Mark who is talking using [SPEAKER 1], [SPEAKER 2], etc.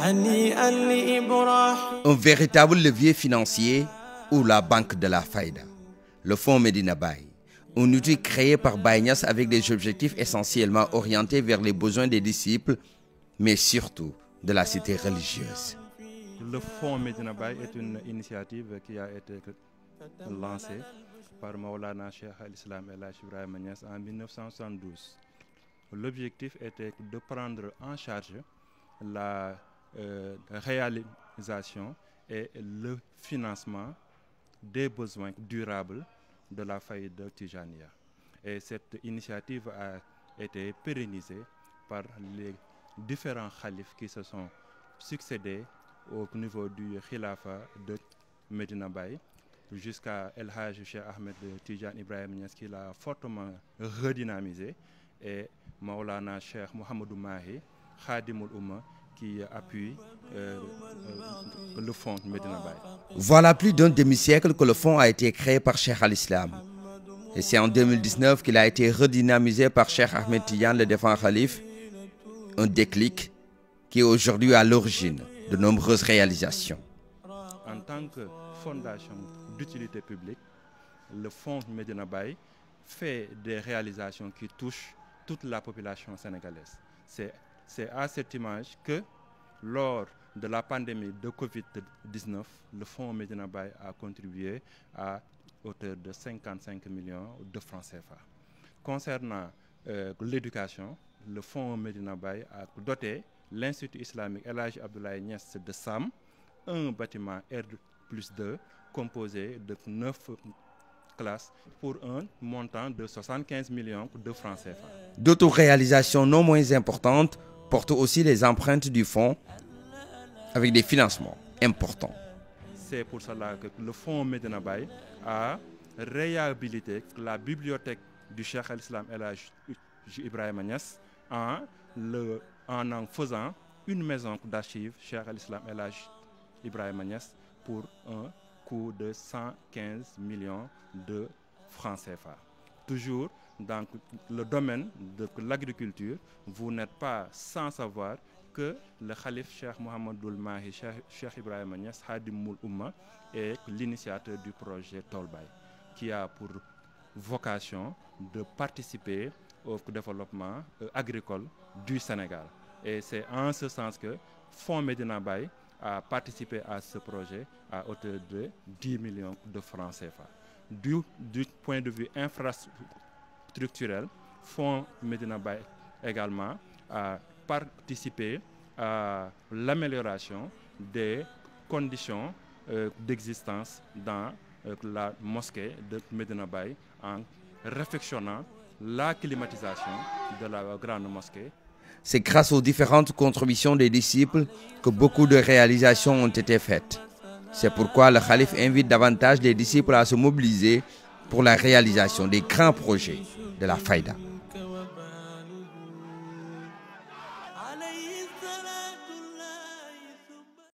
[SPEAKER 1] Un véritable levier financier ou la Banque de la Fayda, le Fonds Medina Baye, un outil créé par Baye Niass avec des objectifs essentiellement orientés vers les besoins des disciples, mais surtout de la cité religieuse.
[SPEAKER 2] Le Fonds Medina Baye est une initiative qui a été lancée par Maulana Cheikh al-Islam El Hadj Ibrahima Niass en 1972. L'objectif était de prendre en charge la réalisation et le financement des besoins durables de la Fayda Tijaniya. Et cette initiative a été pérennisée par les différents khalifes qui se sont succédés au niveau du Khilafa de Medina Baye jusqu'à El Hadj Cheikh Ahmed Tidiane Ibrahima Niass qui l'a fortement redynamisé et Maulana Cheikh Mouhamadou Mahi Khadimoul Oumma qui appuie le fonds Medina Baye.
[SPEAKER 1] Voilà plus d'un demi-siècle que le fonds a été créé par Cheikh al-Islam. Et c'est en 2019 qu'il a été redynamisé par Cheikh Ahmed Tidiane, le défunt Khalif. Un déclic qui est aujourd'hui à l'origine de nombreuses réalisations.
[SPEAKER 2] En tant que fondation d'utilité publique, le fonds Medina Baye fait des réalisations qui touchent toute la population sénégalaise. C'est à cette image que, lors de la pandémie de Covid-19, le fonds Medina Baye a contribué à hauteur de 55 millions de francs CFA. Concernant l'éducation, le fonds Medina Baye a doté l'Institut islamique El Hadj Abdoulaye Niass de Sam, un bâtiment R+2 composé de 9 classes pour un montant de 75 millions de francs CFA.
[SPEAKER 1] D'autres réalisations non moins importantes portent aussi les empreintes du fonds avec des financements importants.
[SPEAKER 2] C'est pour cela que le fonds Medina Baye a réhabilité la bibliothèque du Cheikh al-Islam El Hadj Ibrahima Niass en faisant une maison d'archives Cheikh al-Islam El Hadj Ibrahima Niass pour un coût de 115 millions de francs CFA. Toujours dans le domaine de l'agriculture, vous n'êtes pas sans savoir que le Khalif Cheikh Mouhamadoul Mahi Cheikh Ibrahima Niass Khadimoul Oumma est l'initiateur du projet Tol Baye, qui a pour vocation de participer au développement agricole du Sénégal. Et c'est en ce sens que Fonds Medina Baye a participé à ce projet à hauteur de 10 millions de francs CFA. Du point de vue infrastructurel, Fonds Medina Baye également a participé à l'amélioration des conditions d'existence dans la mosquée de Medina Baye en réfectionnant la climatisation de la grande mosquée.
[SPEAKER 1] C'est grâce aux différentes contributions des disciples que beaucoup de réalisations ont été faites. C'est pourquoi le Khalif invite davantage les disciples à se mobiliser pour la réalisation des grands projets de la Fayda.